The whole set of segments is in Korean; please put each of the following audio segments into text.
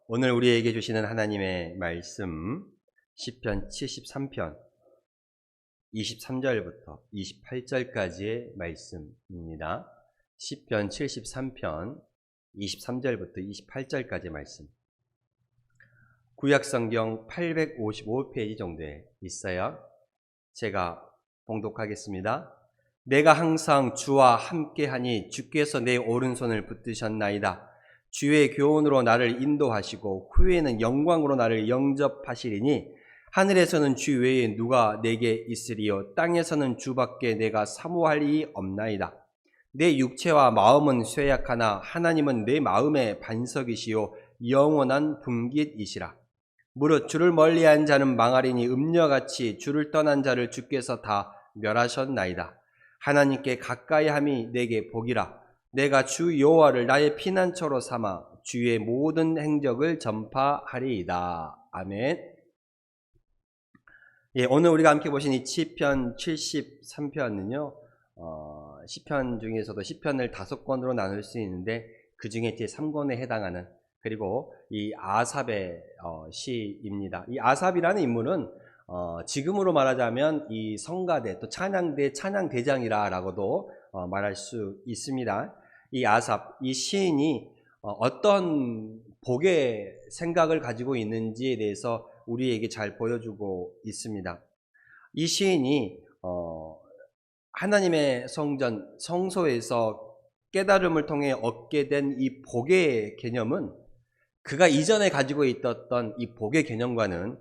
오늘 우리에게 주시는 하나님의 말씀 시편 73편 23절부터 28절까지의 말씀입니다. 시편 73편 23절부터 28절까지의 말씀. 구약성경 855페이지 정도에 있어요. 제가 봉독하겠습니다. 내가 항상 주와 함께하니 주께서 내 오른손을 붙드셨나이다. 주의 교훈으로 나를 인도하시고 후에는 영광으로 나를 영접하시리니 하늘에서는 주 외에 누가 내게 있으리요 땅에서는 주밖에 내가 사모할 이 없나이다. 내 육체와 마음은 쇠약하나 하나님은 내 마음의 반석이시요 영원한 분깃이시라. 무릇 주를 멀리한 자는 망하리니 음녀같이 주를 떠난 자를 주께서 다 멸하셨나이다. 하나님께 가까이함이 내게 복이라. 내가 주 여호와를 나의 피난처로 삼아 주의 모든 행적을 전파하리이다. 아멘. 오늘 우리가 함께 보신 이 시편 73편은요, 시편 중에서도 시편을 5권으로 나눌 수 있는데 그 중에 제3권에 해당하는, 그리고 이 아삽의 시입니다. 이 아삽이라는 인물은 지금으로 말하자면 이 성가대 또 찬양대 찬양대장이라고도 말할 수 있습니다. 이 아삽, 이 시인이 어떤 복의 생각을 가지고 있는지에 대해서 우리에게 잘 보여주고 있습니다. 이 시인이 하나님의 성전, 성소에서 깨달음을 통해 얻게 된 이 복의 개념은 그가 이전에 가지고 있었던 이 복의 개념과는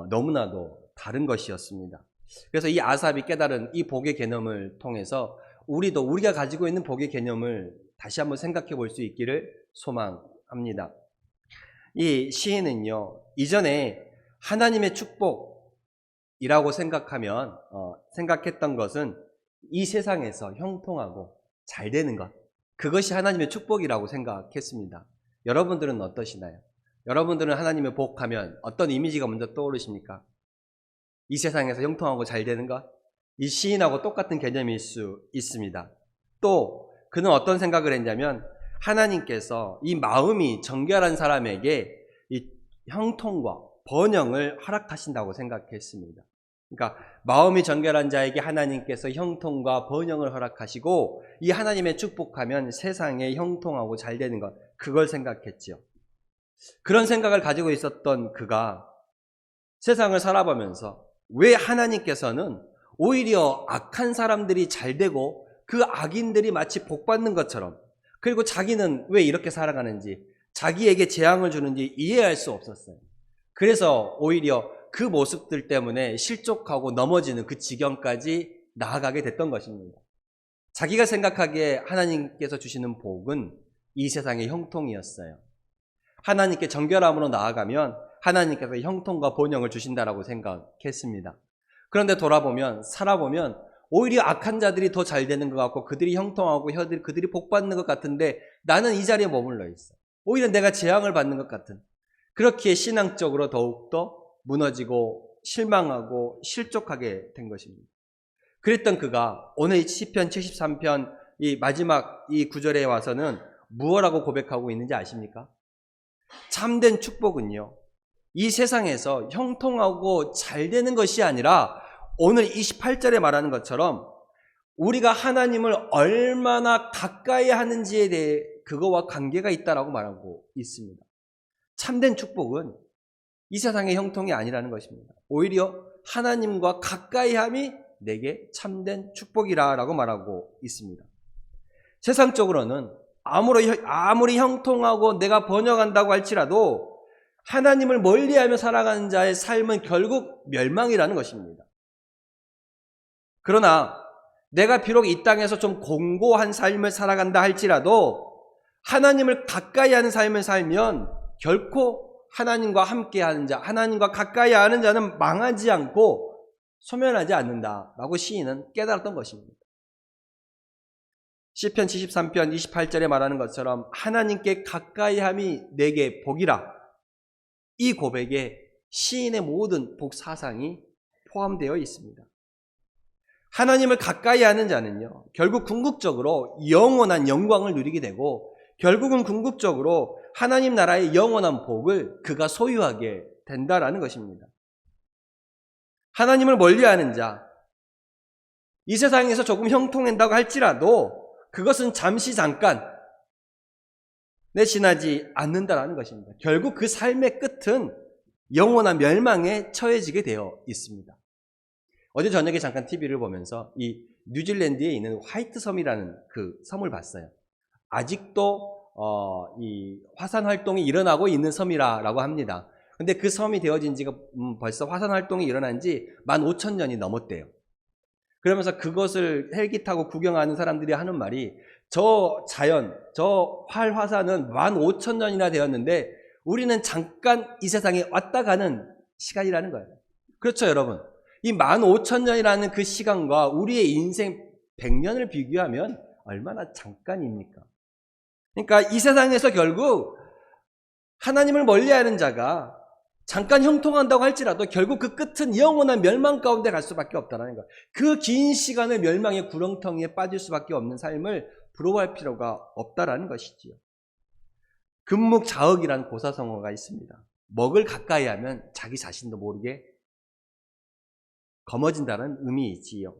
너무나도 다른 것이었습니다. 그래서 이 아삽이 깨달은 이 복의 개념을 통해서 우리도 우리가 가지고 있는 복의 개념을 다시 한번 생각해 볼 수 있기를 소망합니다. 이 시인은요, 이전에 하나님의 축복이라고 생각했던 것은 이 세상에서 형통하고 잘 되는 것, 그것이 하나님의 축복이라고 생각했습니다. 여러분들은 어떠시나요? 여러분들은 하나님의 복하면 어떤 이미지가 먼저 떠오르십니까? 이 세상에서 형통하고 잘 되는 것? 이 시인하고 똑같은 개념일 수 있습니다. 또 그는 어떤 생각을 했냐면 하나님께서 이 마음이 정결한 사람에게 이 형통과 번영을 허락하신다고 생각했습니다. 그러니까 마음이 정결한 자에게 하나님께서 형통과 번영을 허락하시고 이 하나님의 축복하면 세상에 형통하고 잘 되는 것, 그걸 생각했죠. 그런 생각을 가지고 있었던 그가 세상을 살아보면서 왜 하나님께서는 오히려 악한 사람들이 잘 되고 그 악인들이 마치 복받는 것처럼, 그리고 자기는 왜 이렇게 살아가는지, 자기에게 재앙을 주는지 이해할 수 없었어요. 그래서 오히려 그 모습들 때문에 실족하고 넘어지는 그 지경까지 나아가게 됐던 것입니다. 자기가 생각하기에 하나님께서 주시는 복은 이 세상의 형통이었어요. 하나님께 정결함으로 나아가면 하나님께서 형통과 번영을 주신다라고 생각했습니다. 그런데 살아보면 오히려 악한 자들이 더 잘 되는 것 같고 그들이 형통하고 그들이 복받는 것 같은데 나는 이 자리에 머물러 있어. 오히려 내가 재앙을 받는 것 같은, 그렇기에 신앙적으로 더욱더 무너지고 실망하고 실족하게 된 것입니다. 그랬던 그가 오늘 시편 73편 이 마지막 이 구절에 와서는 무엇라고 고백하고 있는지 아십니까? 참된 축복은요, 이 세상에서 형통하고 잘 되는 것이 아니라 오늘 28절에 말하는 것처럼 우리가 하나님을 얼마나 가까이 하는지에 대해 그거와 관계가 있다라고 말하고 있습니다. 참된 축복은 이 세상의 형통이 아니라는 것입니다. 오히려 하나님과 가까이함이 내게 참된 축복이라고 말하고 있습니다. 세상적으로는 아무리 형통하고 내가 번영한다고 할지라도 하나님을 멀리하며 살아가는 자의 삶은 결국 멸망이라는 것입니다. 그러나 내가 비록 이 땅에서 좀 공고한 삶을 살아간다 할지라도 하나님을 가까이 하는 삶을 살면 결코 하나님과 함께하는 자, 하나님과 가까이 하는 자는 망하지 않고 소멸하지 않는다라고 시인은 깨달았던 것입니다. 시편 73편 28절에 말하는 것처럼 하나님께 가까이함이 내게 복이라, 이 고백에 시인의 모든 복 사상이 포함되어 있습니다. 하나님을 가까이 하는 자는요, 결국 궁극적으로 영원한 영광을 누리게 되고 결국은 궁극적으로 하나님 나라의 영원한 복을 그가 소유하게 된다라는 것입니다. 하나님을 멀리하는 자, 이 세상에서 조금 형통한다고 할지라도 그것은 잠시 잠깐 지나지 않는다라는 것입니다. 결국 그 삶의 끝은 영원한 멸망에 처해지게 되어 있습니다. 어제 저녁에 잠깐 TV를 보면서 이 뉴질랜드에 있는 화이트 섬이라는 그 섬을 봤어요. 아직도 이 화산 활동이 일어나고 있는 섬이라고 합니다. 근데 그 섬이 되어진 지가 벌써 화산 활동이 일어난 지 15,000년이 넘었대요. 그러면서 그것을 헬기 타고 구경하는 사람들이 하는 말이 저 자연, 저 활화산은 15,000년이나 되었는데 우리는 잠깐 이 세상에 왔다 가는 시간이라는 거예요. 그렇죠, 여러분? 이 15,000년이라는 그 시간과 우리의 인생 100년을 비교하면 얼마나 잠깐입니까? 그러니까 이 세상에서 결국 하나님을 멀리하는 자가 잠깐 형통한다고 할지라도 결국 그 끝은 영원한 멸망 가운데 갈 수밖에 없다는 거예요. 그 긴 시간을 멸망의 구렁텅이에 빠질 수밖에 없는 삶을 부러워할 필요가 없다라는 것이지요. 금묵자흑이라는 고사성어가 있습니다. 먹을 가까이 하면 자기 자신도 모르게 검어진다는 의미이지요.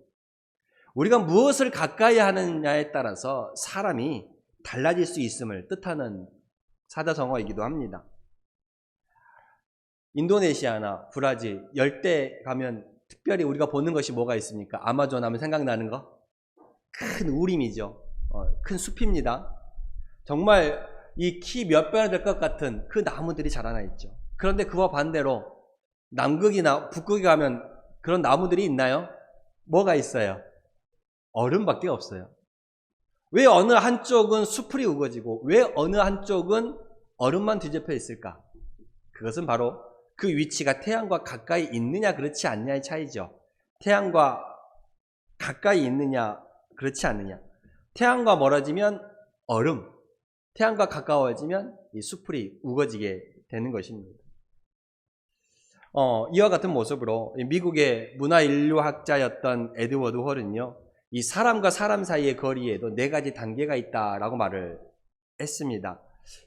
우리가 무엇을 가까이 하느냐에 따라서 사람이 달라질 수 있음을 뜻하는 사자성어이기도 합니다. 인도네시아나 브라질, 열대 가면 특별히 우리가 보는 것이 뭐가 있습니까? 아마존 하면 생각나는 거? 큰 우림이죠. 큰 숲입니다. 정말 이 키 몇 배나 될 것 같은 그 나무들이 자라나 있죠. 그런데 그와 반대로 남극이나 북극에 가면 그런 나무들이 있나요? 뭐가 있어요? 얼음밖에 없어요. 왜 어느 한쪽은 수풀이 우거지고 왜 어느 한쪽은 얼음만 뒤집혀 있을까? 그것은 바로 그 위치가 태양과 가까이 있느냐 그렇지 않느냐의 차이죠. 태양과 가까이 있느냐 그렇지 않느냐. 태양과 멀어지면 얼음, 태양과 가까워지면 이 수풀이 우거지게 되는 것입니다. 이와 같은 모습으로 미국의 문화인류학자였던 에드워드 홀은요, 이 사람과 사람 사이의 거리에도 4가지 단계가 있다라고 말을 했습니다.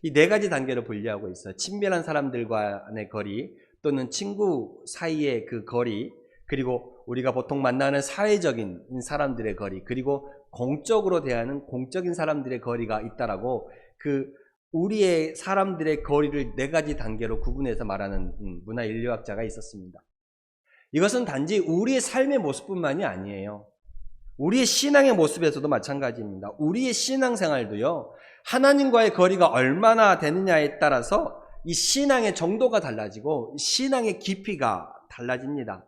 이 4가지 단계를 분류하고 있어요. 친밀한 사람들과의 거리, 또는 친구 사이의 그 거리, 그리고 우리가 보통 만나는 사회적인 사람들의 거리, 그리고 공적으로 대하는 공적인 사람들의 거리가 있다라고 우리의 사람들의 거리를 4가지 단계로 구분해서 말하는 문화인류학자가 있었습니다. 이것은 단지 우리의 삶의 모습뿐만이 아니에요. 우리의 신앙의 모습에서도 마찬가지입니다. 우리의 신앙생활도요, 하나님과의 거리가 얼마나 되느냐에 따라서 이 신앙의 정도가 달라지고 신앙의 깊이가 달라집니다.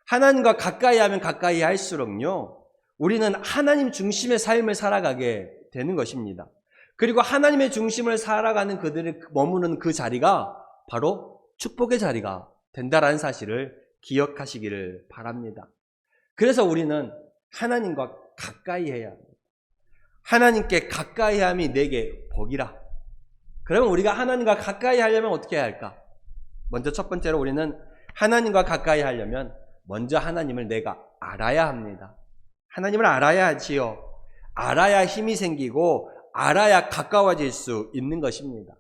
하나님과 가까이 하면 가까이 할수록요, 우리는 하나님 중심의 삶을 살아가게 되는 것입니다. 그리고 하나님의 중심을 살아가는 그들이 머무는 그 자리가 바로 축복의 자리가 된다라는 사실을 기억하시기를 바랍니다. 그래서 우리는 하나님과 가까이 해야 합니다. 하나님께 가까이 함이 내게 복이라. 그러면 우리가 하나님과 가까이 하려면 어떻게 해야 할까? 먼저 첫 번째로 우리는 하나님과 가까이 하려면 먼저 하나님을 내가 알아야 합니다. 하나님을 알아야 하지요. 알아야 힘이 생기고 알아야 가까워질 수 있는 것입니다.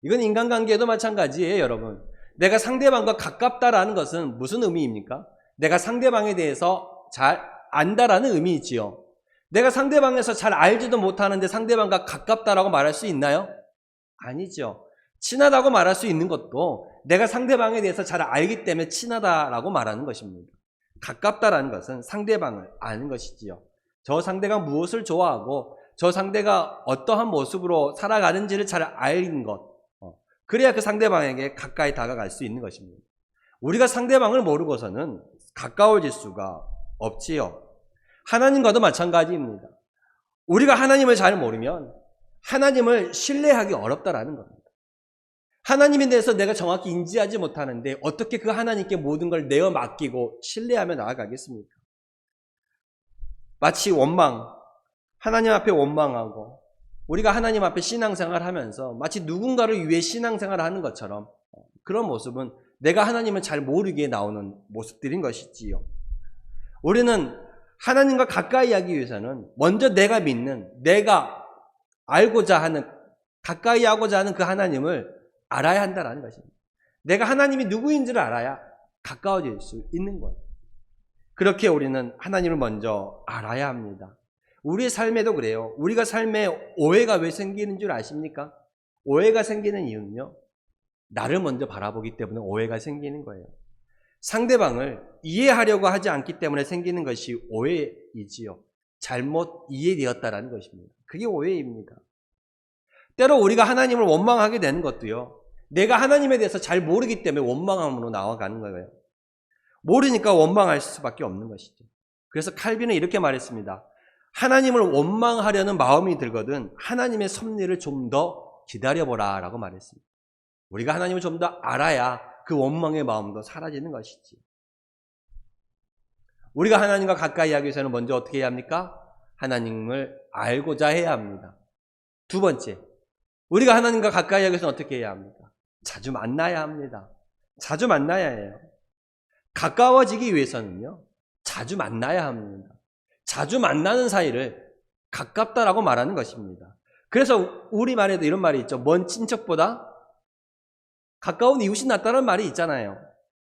이건 인간관계에도 마찬가지예요, 여러분. 내가 상대방과 가깝다라는 것은 무슨 의미입니까? 내가 상대방에 대해서 잘 안다라는 의미이지요. 내가 상대방에서 잘 알지도 못하는데 상대방과 가깝다라고 말할 수 있나요? 아니죠. 친하다고 말할 수 있는 것도 내가 상대방에 대해서 잘 알기 때문에 친하다라고 말하는 것입니다. 가깝다라는 것은 상대방을 아는 것이지요. 저 상대가 무엇을 좋아하고 저 상대가 어떠한 모습으로 살아가는지를 잘 아는 것. 그래야 그 상대방에게 가까이 다가갈 수 있는 것입니다. 우리가 상대방을 모르고서는 가까워질 수가 없지요. 하나님과도 마찬가지입니다. 우리가 하나님을 잘 모르면 하나님을 신뢰하기 어렵다라는 겁니다. 하나님에 대해서 내가 정확히 인지하지 못하는데 어떻게 그 하나님께 모든 걸 내어 맡기고 신뢰하며 나아가겠습니까? 마치 하나님 앞에 원망하고 우리가 하나님 앞에 신앙생활을 하면서 마치 누군가를 위해 신앙생활을 하는 것처럼 그런 모습은 내가 하나님을 잘 모르기에 나오는 모습들인 것이지요. 우리는 하나님과 가까이 하기 위해서는 먼저 내가 믿는, 내가 알고자 하는 가까이 하고자 하는 그 하나님을 알아야 한다는 것입니다. 내가 하나님이 누구인지를 알아야 가까워질 수 있는 거예요. 그렇게 우리는 하나님을 먼저 알아야 합니다. 우리의 삶에도 그래요. 우리가 삶에 오해가 왜 생기는 줄 아십니까? 오해가 생기는 이유는요, 나를 먼저 바라보기 때문에 오해가 생기는 거예요. 상대방을 이해하려고 하지 않기 때문에 생기는 것이 오해이지요. 잘못 이해되었다라는 것입니다. 그게 오해입니다. 때로 우리가 하나님을 원망하게 되는 것도요, 내가 하나님에 대해서 잘 모르기 때문에 원망함으로 나아가는 거예요. 모르니까 원망할 수밖에 없는 것이죠. 그래서 칼빈은 이렇게 말했습니다. 하나님을 원망하려는 마음이 들거든 하나님의 섭리를 좀 더 기다려보라 라고 말했습니다. 우리가 하나님을 좀 더 알아야 그 원망의 마음도 사라지는 것이지. 우리가 하나님과 가까이 하기 위해서는 먼저 어떻게 해야 합니까? 하나님을 알고자 해야 합니다. 두 번째, 우리가 하나님과 가까이 하기 위해서는 어떻게 해야 합니까? 자주 만나야 합니다. 자주 만나야 해요. 가까워지기 위해서는요, 자주 만나야 합니다. 자주 만나는 사이를 가깝다라고 말하는 것입니다. 그래서 우리말에도 이런 말이 있죠. 먼 친척보다 가까운 이웃이 낫다는 말이 있잖아요.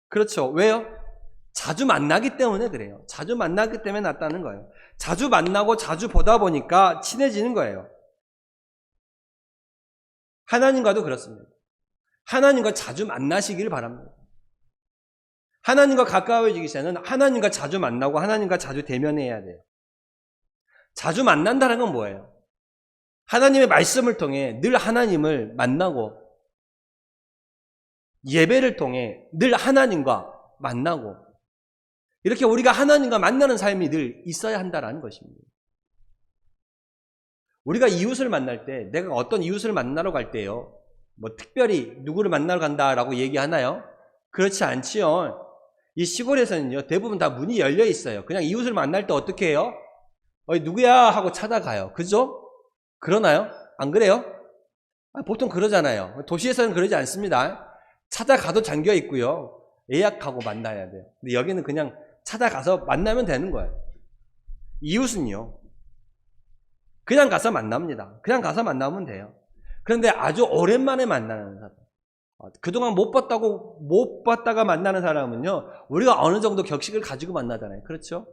그렇죠. 왜요? 자주 만나기 때문에 그래요. 자주 만나기 때문에 낫다는 거예요. 자주 만나고 자주 보다 보니까 친해지는 거예요. 하나님과도 그렇습니다. 하나님과 자주 만나시길 바랍니다. 하나님과 가까워지기 위해서는 하나님과 자주 만나고 하나님과 자주 대면해야 돼요. 자주 만난다는 건 뭐예요? 하나님의 말씀을 통해 늘 하나님을 만나고 예배를 통해 늘 하나님과 만나고 이렇게 우리가 하나님과 만나는 삶이 늘 있어야 한다는 것입니다. 우리가 이웃을 만날 때 내가 어떤 이웃을 만나러 갈 때요, 뭐 특별히 누구를 만나러 간다라고 얘기하나요? 그렇지 않지요. 이 시골에서는요, 대부분 다 문이 열려 있어요. 그냥 이웃을 만날 때 어떻게 해요? 누구야? 하고 찾아가요. 그죠? 그러나요? 안 그래요? 보통 그러잖아요. 도시에서는 그러지 않습니다. 찾아가도 잠겨 있고요. 예약하고 만나야 돼요. 근데 여기는 그냥 찾아가서 만나면 되는 거예요. 이웃은요, 그냥 가서 만납니다. 그냥 가서 만나면 돼요. 그런데 아주 오랜만에 만나는 사람, 그동안 못 봤다가 만나는 사람은요, 우리가 어느 정도 격식을 가지고 만나잖아요. 그렇죠?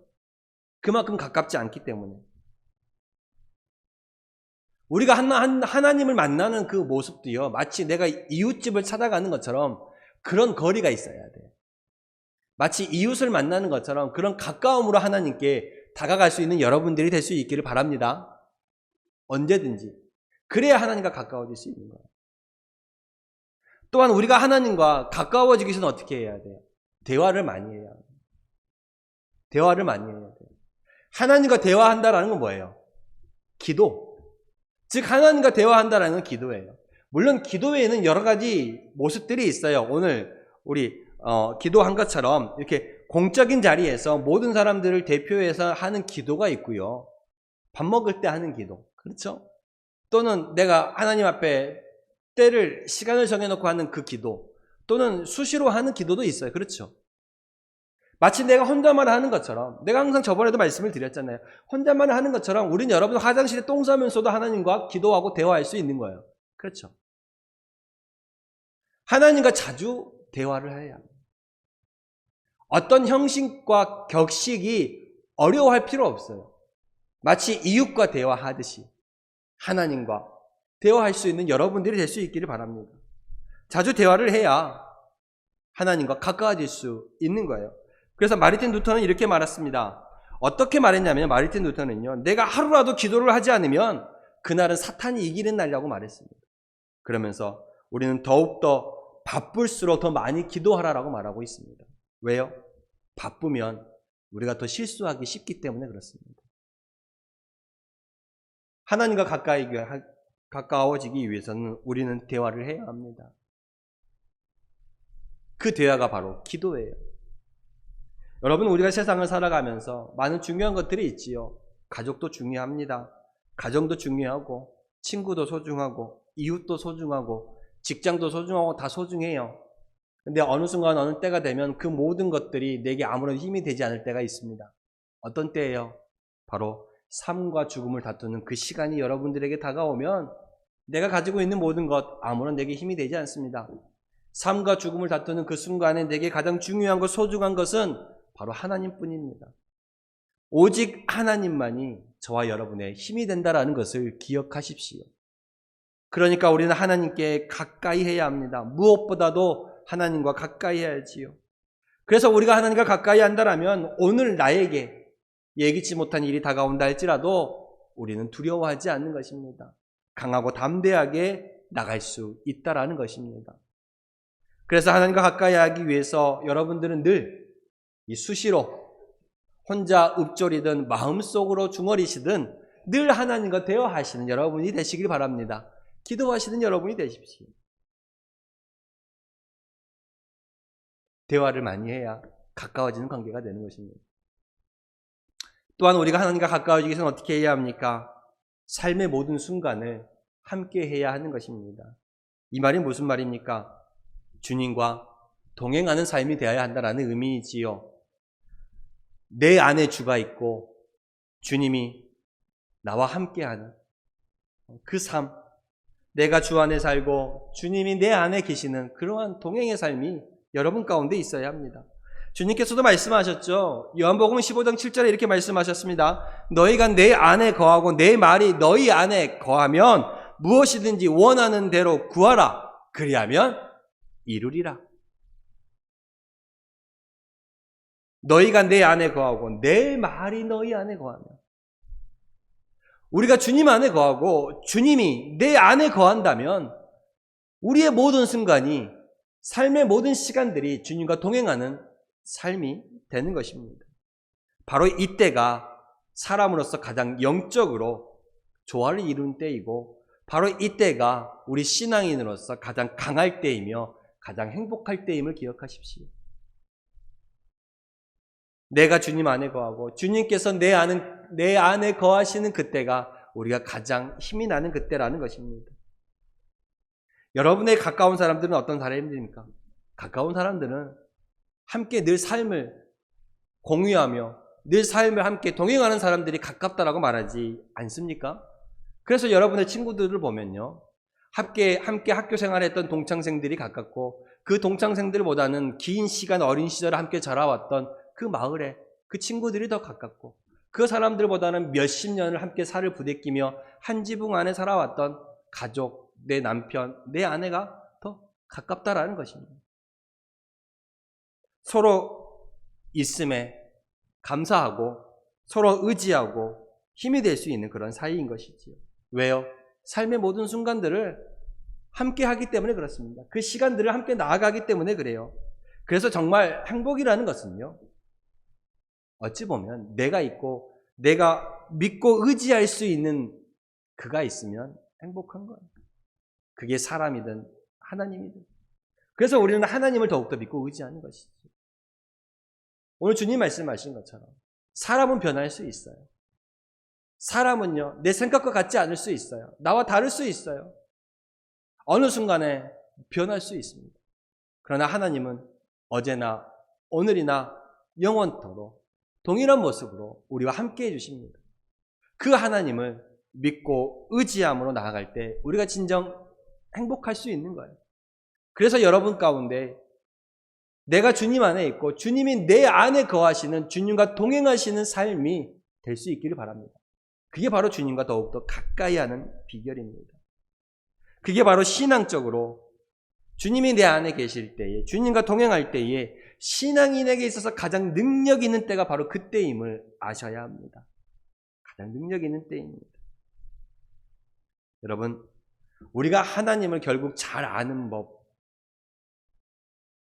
그만큼 가깝지 않기 때문에. 우리가 하나님을 만나는 그 모습도요, 마치 내가 이웃집을 찾아가는 것처럼 그런 거리가 있어야 돼요. 마치 이웃을 만나는 것처럼 그런 가까움으로 하나님께 다가갈 수 있는 여러분들이 될 수 있기를 바랍니다. 언제든지. 그래야 하나님과 가까워질 수 있는 거예요. 또한 우리가 하나님과 가까워지기 위해서는 어떻게 해야 돼요? 대화를 많이 해야 합니다. 대화를 많이 해야 돼요. 하나님과 대화한다라는 건 뭐예요? 기도. 즉 하나님과 대화한다라는 건 기도예요. 물론 기도 외에는 여러 가지 모습들이 있어요. 오늘 우리 기도한 것처럼 이렇게 공적인 자리에서 모든 사람들을 대표해서 하는 기도가 있고요. 밥 먹을 때 하는 기도. 그렇죠? 또는 내가 하나님 앞에 시간을 정해놓고 하는 그 기도, 또는 수시로 하는 기도도 있어요. 그렇죠? 마치 내가 혼자만 하는 것처럼, 내가 항상 저번에도 말씀을 드렸잖아요. 혼자만 하는 것처럼 우리는 여러분 화장실에 똥 싸면서도 하나님과 기도하고 대화할 수 있는 거예요. 그렇죠? 하나님과 자주 대화를 해야 합니다. 어떤 형식과 격식이 어려워할 필요 없어요. 마치 이웃과 대화하듯이 하나님과 대화할 수 있는 여러분들이 될 수 있기를 바랍니다. 자주 대화를 해야 하나님과 가까워질 수 있는 거예요. 그래서 마르틴 루터는 이렇게 말했습니다. 어떻게 말했냐면 마르틴 루터는요, 내가 하루라도 기도를 하지 않으면 그날은 사탄이 이기는 날이라고 말했습니다. 그러면서 우리는 더욱더 바쁠수록 더 많이 기도하라라고 말하고 있습니다. 왜요? 바쁘면 우리가 더 실수하기 쉽기 때문에 그렇습니다. 하나님과 가까워지기 위해서는 우리는 대화를 해야 합니다. 그 대화가 바로 기도예요. 여러분, 우리가 세상을 살아가면서 많은 중요한 것들이 있지요. 가족도 중요합니다. 가정도 중요하고, 친구도 소중하고, 이웃도 소중하고, 직장도 소중하고, 다 소중해요. 근데 어느 순간 어느 때가 되면 그 모든 것들이 내게 아무런 힘이 되지 않을 때가 있습니다. 어떤 때예요? 바로 삶과 죽음을 다투는 그 시간이 여러분들에게 다가오면 내가 가지고 있는 모든 것 아무런 내게 힘이 되지 않습니다. 삶과 죽음을 다투는 그 순간에 내게 가장 중요한 것, 소중한 것은 바로 하나님뿐입니다. 오직 하나님만이 저와 여러분의 힘이 된다라는 것을 기억하십시오. 그러니까 우리는 하나님께 가까이 해야 합니다. 무엇보다도 하나님과 가까이 해야지요. 그래서 우리가 하나님과 가까이 한다면 오늘 나에게 예기치 못한 일이 다가온다 할지라도 우리는 두려워하지 않는 것입니다. 강하고 담대하게 나갈 수 있다라는 것입니다. 그래서 하나님과 가까이 하기 위해서 여러분들은 늘 이 수시로 혼자 읊조리든 마음속으로 중얼이시든 늘 하나님과 대화하시는 여러분이 되시길 바랍니다. 기도하시는 여러분이 되십시오. 대화를 많이 해야 가까워지는 관계가 되는 것입니다. 또한 우리가 하나님과 가까워지기 위해서는 어떻게 해야 합니까? 삶의 모든 순간을 함께 해야 하는 것입니다. 이 말이 무슨 말입니까? 주님과 동행하는 삶이 되어야 한다는 의미이지요. 내 안에 주가 있고 주님이 나와 함께하는 그 삶, 내가 주 안에 살고 주님이 내 안에 계시는 그러한 동행의 삶이 여러분 가운데 있어야 합니다. 주님께서도 말씀하셨죠. 요한복음 15장 7절에 이렇게 말씀하셨습니다. 너희가 내 안에 거하고 내 말이 너희 안에 거하면 무엇이든지 원하는 대로 구하라. 그리하면 이루리라. 너희가 내 안에 거하고 내 말이 너희 안에 거하면, 우리가 주님 안에 거하고 주님이 내 안에 거한다면 우리의 모든 순간이, 삶의 모든 시간들이 주님과 동행하는 삶이 되는 것입니다. 바로 이때가 사람으로서 가장 영적으로 조화를 이룬 때이고 바로 이때가 우리 신앙인으로서 가장 강할 때이며 가장 행복할 때임을 기억하십시오. 내가 주님 안에 거하고 주님께서 내 안에 거하시는 그때가 우리가 가장 힘이 나는 그때라는 것입니다. 여러분의 가까운 사람들은 어떤 사람들입니까? 가까운 사람들은 함께 늘 삶을 공유하며 늘 삶을 함께 동행하는 사람들이 가깝다라고 말하지 않습니까? 그래서 여러분의 친구들을 보면요, 함께 학교 생활했던 동창생들이 가깝고 그 동창생들보다는 긴 시간 어린 시절을 함께 자라왔던 그 마을에 그 친구들이 더 가깝고 그 사람들보다는 몇십 년을 함께 살을 부대끼며 한 지붕 안에 살아왔던 가족, 내 남편, 내 아내가 더 가깝다라는 것입니다. 서로 있음에 감사하고 서로 의지하고 힘이 될 수 있는 그런 사이인 것이지요. 왜요? 삶의 모든 순간들을 함께 하기 때문에 그렇습니다. 그 시간들을 함께 나아가기 때문에 그래요. 그래서 정말 행복이라는 것은요, 어찌 보면 내가 있고 내가 믿고 의지할 수 있는 그가 있으면 행복한 거예요. 그게 사람이든 하나님이든. 그래서 우리는 하나님을 더욱더 믿고 의지하는 것이죠. 오늘 주님 말씀하신 것처럼 사람은 변할 수 있어요. 사람은요, 내 생각과 같지 않을 수 있어요. 나와 다를 수 있어요. 어느 순간에 변할 수 있습니다. 그러나 하나님은 어제나 오늘이나 영원토록 동일한 모습으로 우리와 함께 해주십니다. 그 하나님을 믿고 의지함으로 나아갈 때 우리가 진정 행복할 수 있는 거예요. 그래서 여러분 가운데 내가 주님 안에 있고 주님이 내 안에 거하시는, 주님과 동행하시는 삶이 될 수 있기를 바랍니다. 그게 바로 주님과 더욱더 가까이 하는 비결입니다. 그게 바로 신앙적으로 주님이 내 안에 계실 때에, 주님과 동행할 때에 신앙인에게 있어서 가장 능력 있는 때가 바로 그때임을 아셔야 합니다. 가장 능력 있는 때입니다. 여러분, 우리가 하나님을 결국 잘 아는 법,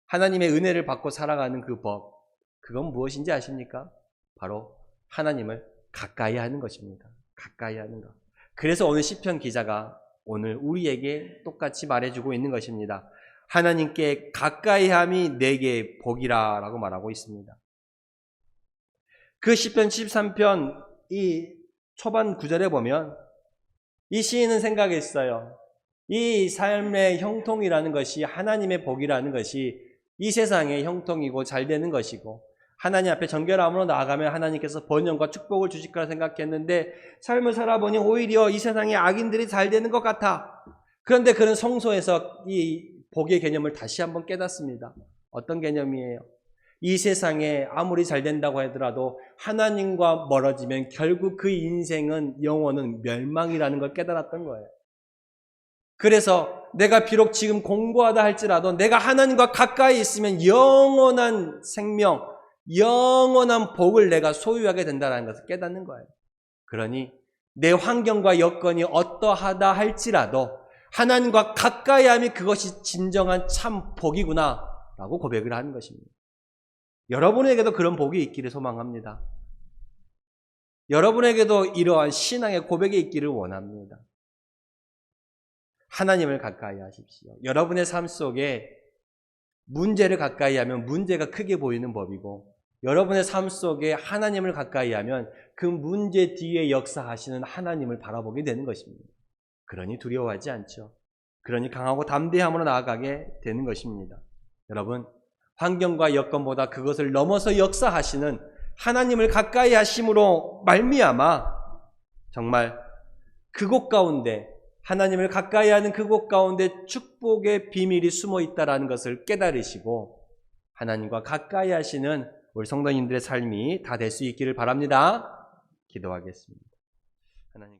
하나님의 은혜를 받고 살아가는 그 법, 그건 무엇인지 아십니까? 바로 하나님을 가까이 하는 것입니다. 가까이 하는 것. 그래서 오늘 시편 기자가 오늘 우리에게 똑같이 말해주고 있는 것입니다. 하나님께 가까이함이 내게 복이라 라고 말하고 있습니다. 그 시편 13편 이 초반 구절에 보면 이 시인은 생각했어요. 이 삶의 형통이라는 것이, 하나님의 복이라는 것이 이 세상의 형통이고 잘 되는 것이고 하나님 앞에 정결함으로 나아가면 하나님께서 번영과 축복을 주실 거라 생각했는데 삶을 살아보니 오히려 이 세상에 악인들이 잘 되는 것 같아. 그런데 그런 성소에서 이 복의 개념을 다시 한번 깨닫습니다. 어떤 개념이에요? 이 세상에 아무리 잘 된다고 하더라도 하나님과 멀어지면 결국 그 인생은 영혼은 멸망이라는 걸 깨달았던 거예요. 그래서 내가 비록 지금 공고하다 할지라도 내가 하나님과 가까이 있으면 영원한 생명, 영원한 복을 내가 소유하게 된다는 것을 깨닫는 거예요. 그러니 내 환경과 여건이 어떠하다 할지라도 하나님과 가까이 함이 그것이 진정한 참 복이구나 라고 고백을 하는 것입니다. 여러분에게도 그런 복이 있기를 소망합니다. 여러분에게도 이러한 신앙의 고백이 있기를 원합니다. 하나님을 가까이 하십시오. 여러분의 삶 속에 문제를 가까이 하면 문제가 크게 보이는 법이고 여러분의 삶 속에 하나님을 가까이 하면 그 문제 뒤에 역사하시는 하나님을 바라보게 되는 것입니다. 그러니 두려워하지 않죠. 그러니 강하고 담대함으로 나아가게 되는 것입니다. 여러분, 환경과 여건보다 그것을 넘어서 역사하시는 하나님을 가까이 하심으로 말미암아 정말 그곳 가운데 하나님을 가까이 하는 그곳 가운데 축복의 비밀이 숨어 있다는 것을 깨달으시고 하나님과 가까이 하시는 우리 성도님들의 삶이 다 될 수 있기를 바랍니다. 기도하겠습니다. 하나님